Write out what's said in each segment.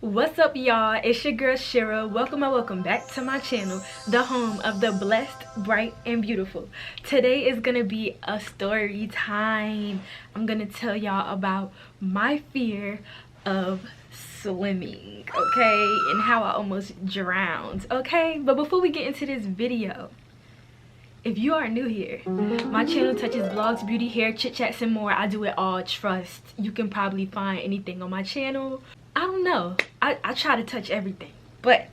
What's up, y'all? It's your girl Shira. Welcome back to my channel, the home of the blessed, bright, and beautiful. Today is gonna be a story time. I'm gonna tell y'all about my fear of swimming, okay, and how I almost drowned, okay? But before we get into this video, if you are new here, my channel touches vlogs, beauty, hair, chit chats, and more. I do it all. Trust. You can probably find anything on my channel. I don't know. I try to touch everything, but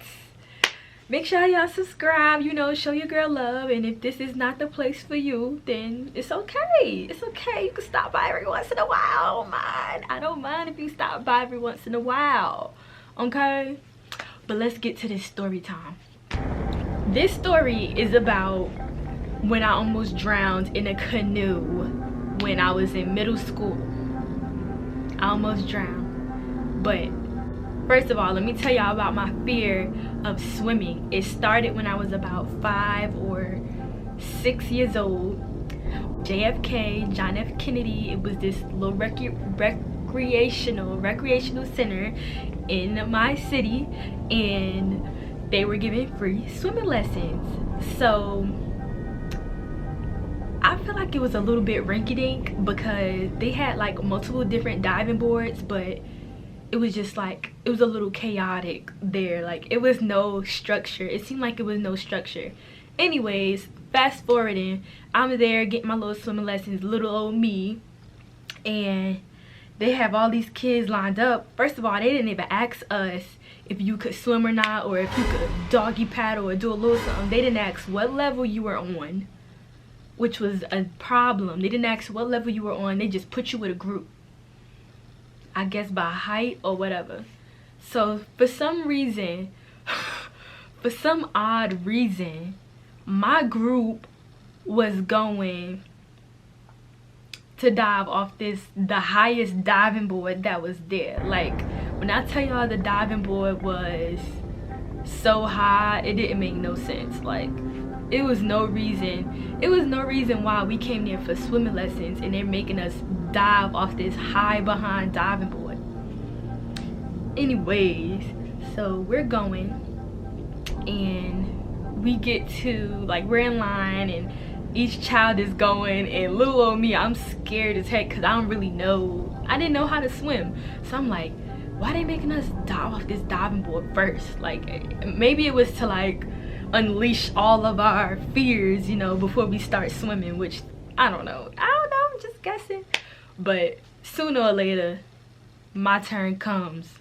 make sure y'all subscribe, you know, show your girl love. And if this is not the place for you, then it's okay. It's okay. You can stop by every once in a while. I don't mind. I don't mind if you stop by every once in a while, okay? But let's get to this story time. This story is about when I almost drowned in a canoe when I was in middle school. I almost drowned. But first of all, let me tell y'all about my fear of swimming. It started when I was about 5 or 6 years old. JFK, John F. Kennedy, it was this little recreational center in my city, and they were giving free swimming lessons. So I feel like it was a little bit rinky-dink because they had like multiple different diving boards, but it was just like, it was a little chaotic there. Like, it was no structure. It seemed like it was no structure. Anyways, fast forwarding, I'm there getting my little swimming lessons, little old me, and they have all these kids lined up. First of all, they didn't even ask us if you could swim or not, or if you could doggy paddle or do a little something. They didn't ask what level you were on, which was a problem. They didn't ask what level you were on. They just put you with a group, I guess by height or whatever. So for some reason, for some odd reason, my group was going to dive off the highest diving board that was there. Like, when I tell y'all the diving board was so high, it didn't make no sense. Like, it was no reason why we came there for swimming lessons and they're making us dive off this high behind diving board. Anyways, so we're going and we get to, like, we're in line and each child is going, and little old me, I'm scared as heck because I didn't know how to swim. So I'm like, why are they making us dive off this diving board first? Like, maybe it was to like unleash all of our fears, you know, before we start swimming, which I don't know, I'm just guessing. But sooner or later my turn comes.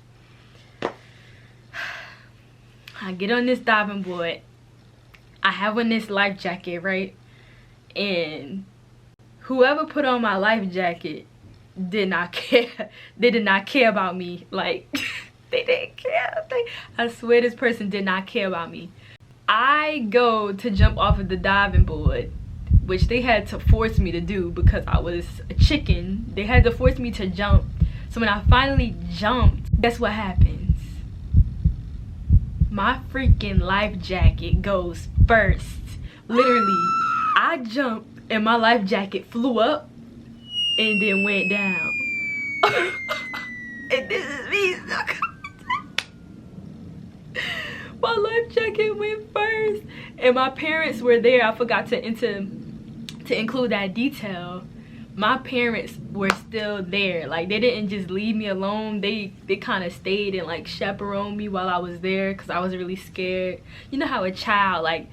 I get on this diving board. I have on this life jacket, right? And whoever put on my life jacket did not care. They did not care about me. Like, they didn't care. I swear this person did not care about me. I go to jump off of the diving board, which they had to force me to do because I was a chicken. They had to force me to jump. So when I finally jumped, guess what happens? My freaking life jacket goes first. Literally, I jumped and my life jacket flew up and then went down. And this is me. My life jacket went first and my parents were there. I forgot to include that detail. My parents were still there. Like, they didn't just leave me alone. They kind of stayed and like chaperoned me while I was there because I was really scared. You know how a child, like,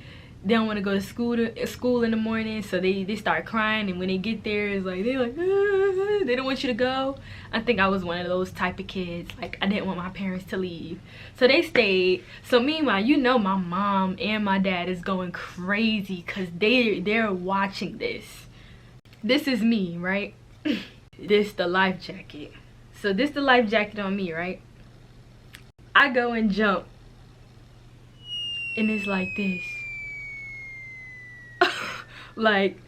they don't want to go to school in the morning, so they start crying, and when they get there, it's like they're like, they don't want you to go. I think I was one of those type of kids. Like, I didn't want my parents to leave, so they stayed. So meanwhile, you know, my mom and my dad is going crazy because they're watching this. This is me, right? This the life jacket. So this the life jacket on me, right? I go and jump, and it's like this. Like,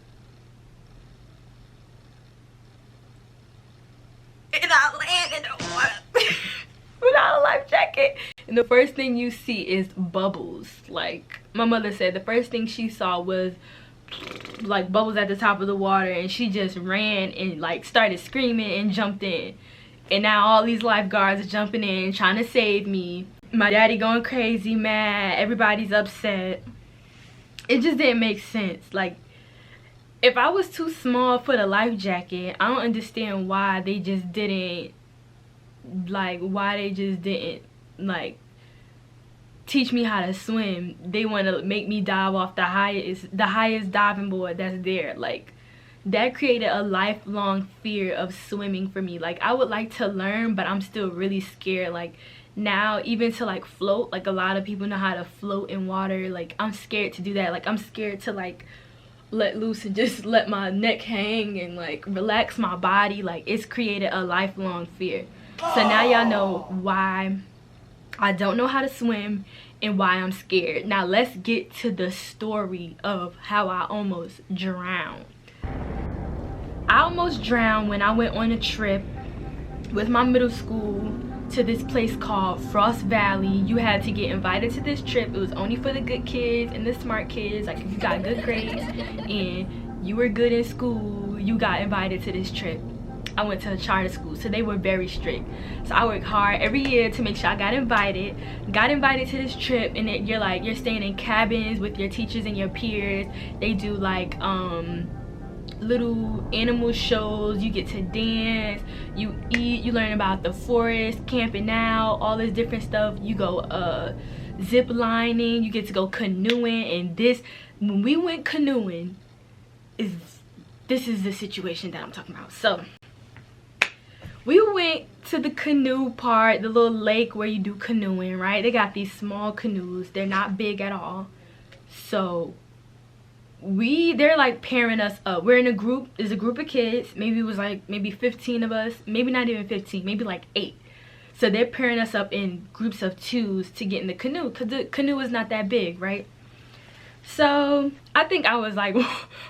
and I land in the water without a life jacket. And the first thing you see is bubbles. Like, my mother said the first thing she saw was like bubbles at the top of the water, and she just ran and like started screaming and jumped in. And now all these lifeguards are jumping in trying to save me. My daddy going crazy, mad, everybody's upset. It just didn't make sense. Like, if I was too small for the life jacket, I don't understand why they just didn't like teach me how to swim. They want to make me dive off the highest diving board that's there. Like, that created a lifelong fear of swimming for me. Like, I would like to learn, but I'm still really scared. Like, now, even to like float, like a lot of people know how to float in water. Like, I'm scared to do that. Like, I'm scared to like let loose and just let my neck hang and like relax my body. Like, it's created a lifelong fear. So now y'all know why I don't know how to swim and why I'm scared. Now let's get to the story of how I almost drowned. I almost drowned when I went on a trip with my middle school to this place called Frost Valley. You had to get invited to this trip. It was only for the good kids and the smart kids. Like, if you got good grades and you were good in school, you got invited to this trip. I went to a charter school, so they were very strict. So I worked hard every year to make sure I got invited to this trip. And then you're staying in cabins with your teachers and your peers. They do like little animal shows. You get to dance, you eat, you learn about the forest, camping out, all this different stuff. You go zip lining, you get to go canoeing. And when we went canoeing, this is the situation that I'm talking about. So we went to the canoe part, the little lake where you do canoeing, right? They got these small canoes. They're not big at all. So they're like pairing us up. We're in a group. There's a group of kids. Maybe it was like maybe 15 of us. Maybe not even 15. Maybe like 8. So they're pairing us up in groups of 2s to get in the canoe, because the canoe is not that big, right? So I think I was like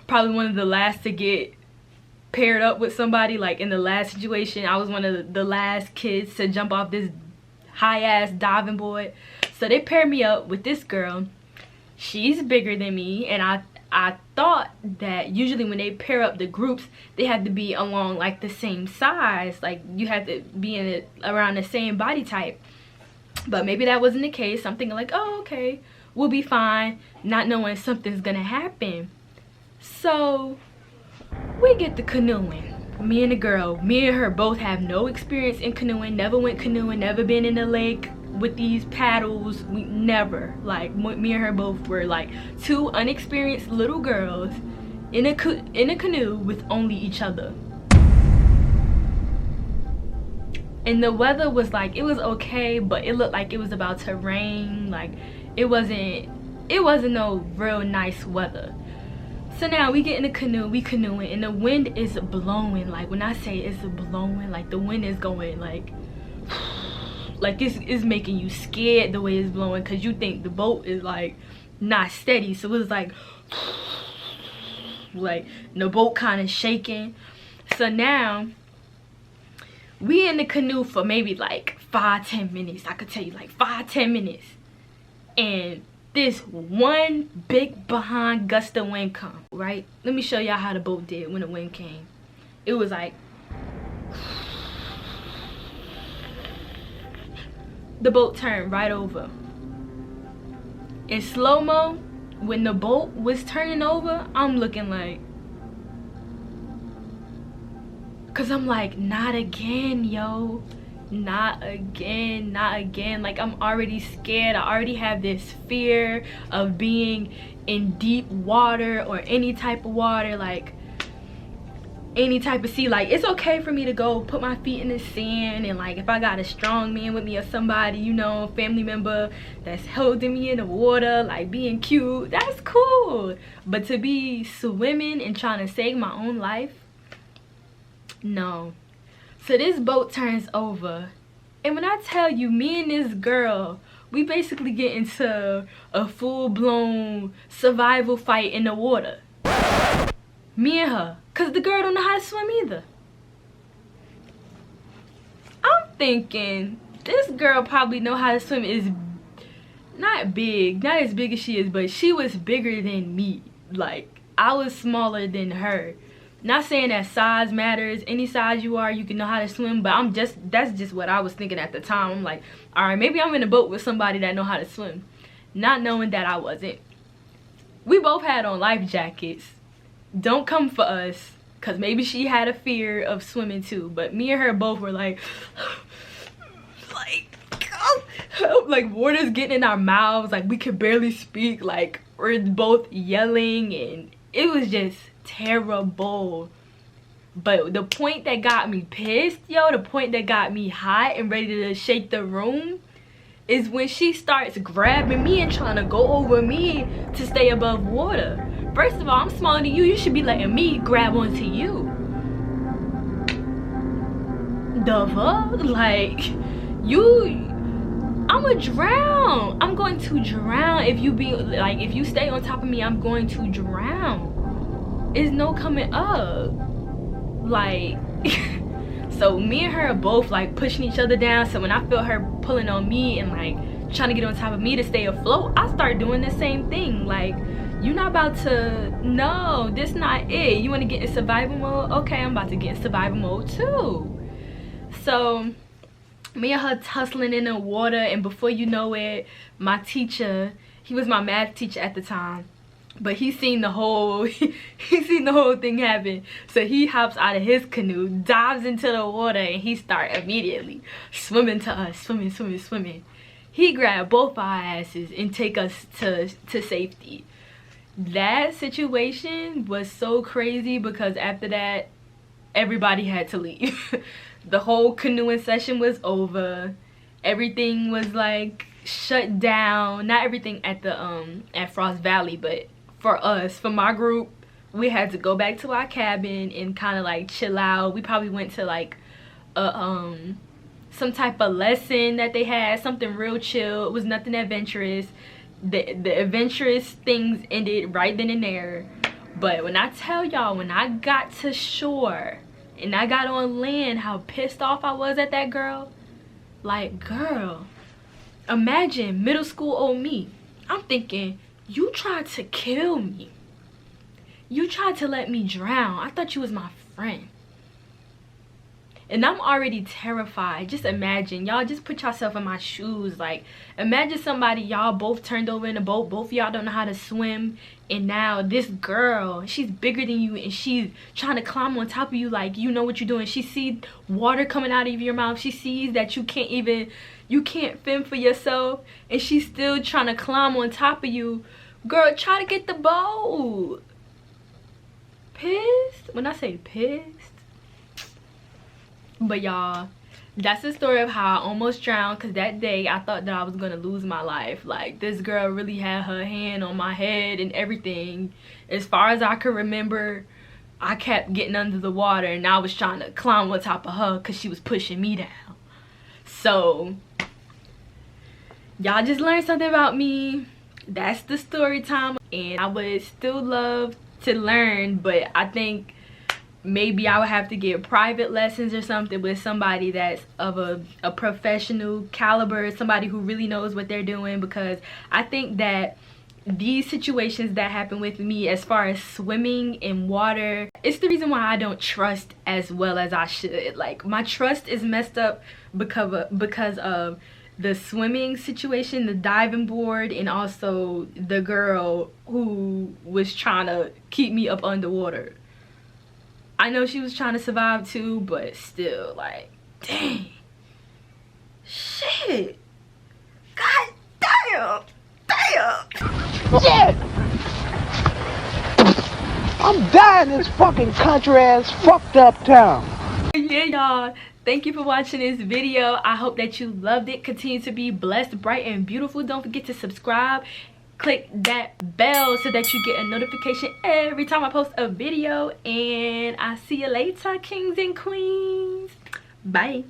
probably one of the last to get paired up with somebody. Like, in the last situation, I was one of the last kids to jump off this high-ass diving board. So they paired me up with this girl. She's bigger than me, and I thought that usually when they pair up the groups, they had to be along like the same size. Like, you had to be around the same body type. But maybe that wasn't the case. I'm thinking like, oh, okay, we'll be fine, not knowing something's gonna happen. So we get to canoeing. Me and the girl, me and her both have no experience in canoeing, never went canoeing, never been in the lake with these paddles. We never, like, me and her both were like 2 unexperienced little girls in a canoe with only each other. And the weather was like, it was okay, but it looked like it was about to rain. Like, it wasn't no real nice weather. So now we get in the canoe, we canoeing, and the wind is blowing. Like, when I say it's blowing, like the wind is going like this is making you scared the way it's blowing, because you think the boat is like not steady. So it's like the boat kind of shaking. So now we in the canoe for maybe like 5-10 minutes. I could tell you, like 5-10 minutes, and this one big behind gust of wind come, right? Let me show y'all how the boat did when the wind came. It was like, the boat turned right over. In slow-mo, when the boat was turning over, I'm looking like, cause I'm like, not again, yo. Not again, not again. Like, I'm already scared. I already have this fear of being in deep water, or any type of water, like any type of sea. Like, it's okay for me to go put my feet in the sand, and like if I got a strong man with me, or somebody, you know, family member that's holding me in the water, like being cute, that's cool. But to be swimming and trying to save my own life, no. So this boat turns over, and when I tell you, me and this girl, we basically get into a full-blown survival fight in the water. Me and her, because the girl don't know how to swim either. I'm thinking, this girl probably know how to swim. Is not big, not as big as she is, but she was bigger than me. Like, I was smaller than her. Not saying that size matters. Any size you are, you can know how to swim. But that's just what I was thinking at the time. I'm like, all right, maybe I'm in a boat with somebody that know how to swim. Not knowing that I wasn't. We both had on life jackets. Don't come for us. Because maybe she had a fear of swimming too. But me and her both were like, like water's getting in our mouths. Like we could barely speak. Like we're both yelling. And it was just terrible. But the point that got me pissed, yo, the point that got me hot and ready to shake the room is when she starts grabbing me and trying to go over me to stay above water. First of all, I'm smaller than you. You should be letting me grab onto you. The fuck? Like, I'ma drown. I'm going to drown. If you stay on top of me, I'm going to drown. There's no coming up. Like, so me and her are both like pushing each other down. So when I feel her pulling on me and like trying to get on top of me to stay afloat, I start doing the same thing. Like, you're not about to, no, this not it. You want to get in survival mode? Okay, I'm about to get in survival mode too. So me and her tussling in the water, and before you know it, my teacher, he was my math teacher at the time, but he seen the whole thing happen. So he hops out of his canoe, dives into the water, and he start immediately swimming to us, swimming. He grabbed both our asses and take us to safety. That situation was so crazy because after that, everybody had to leave. The whole canoeing session was over. Everything was like shut down. Not everything at the at Frost Valley, but for us, for my group, we had to go back to our cabin and kind of like chill out. We probably went to like a some type of lesson that they had, something real chill. It was nothing adventurous. The adventurous things ended right then and there. But when I tell y'all, when I got to shore and I got on land, how pissed off I was at that girl. Like, girl, imagine middle school old me. I'm thinking, you tried to kill me. You tried to let me drown. I thought you was my friend. And I'm already terrified. Just imagine, y'all, just put yourself in my shoes. Like, imagine somebody, y'all both turned over in a boat, both of y'all don't know how to swim, and now this girl, she's bigger than you and she's trying to climb on top of you. Like, you know what you're doing. She sees water coming out of your mouth. She sees that you can't fend for yourself, and she's still trying to climb on top of you. Girl, try to get the boat. Pissed? When I say pissed. But y'all, that's the story of how I almost drowned, because that day I thought that I was gonna lose my life. Like, this girl really had her hand on my head and everything. As far as I could remember, I kept getting under the water and I was trying to climb on top of her because she was pushing me down. So y'all just learned something about me. That's the story time, and I would still love to learn, but I think maybe I would have to get private lessons or something with somebody that's of a professional caliber, somebody who really knows what they're doing, because I think that these situations that happen with me as far as swimming in water, it's the reason why I don't trust as well as I should. Like, my trust is messed up because of the swimming situation, the diving board, and also the girl who was trying to keep me up underwater. I know she was trying to survive too, but still, like, dang. Shit. God damn. Shit! I'm dying in this fucking country ass fucked up town. Yeah, y'all. Thank you for watching this video. I hope that you loved it. Continue to be blessed, bright, and beautiful. Don't forget to subscribe. Click that bell so that you get a notification every time I post a video. And I'll see you later, kings and queens. Bye.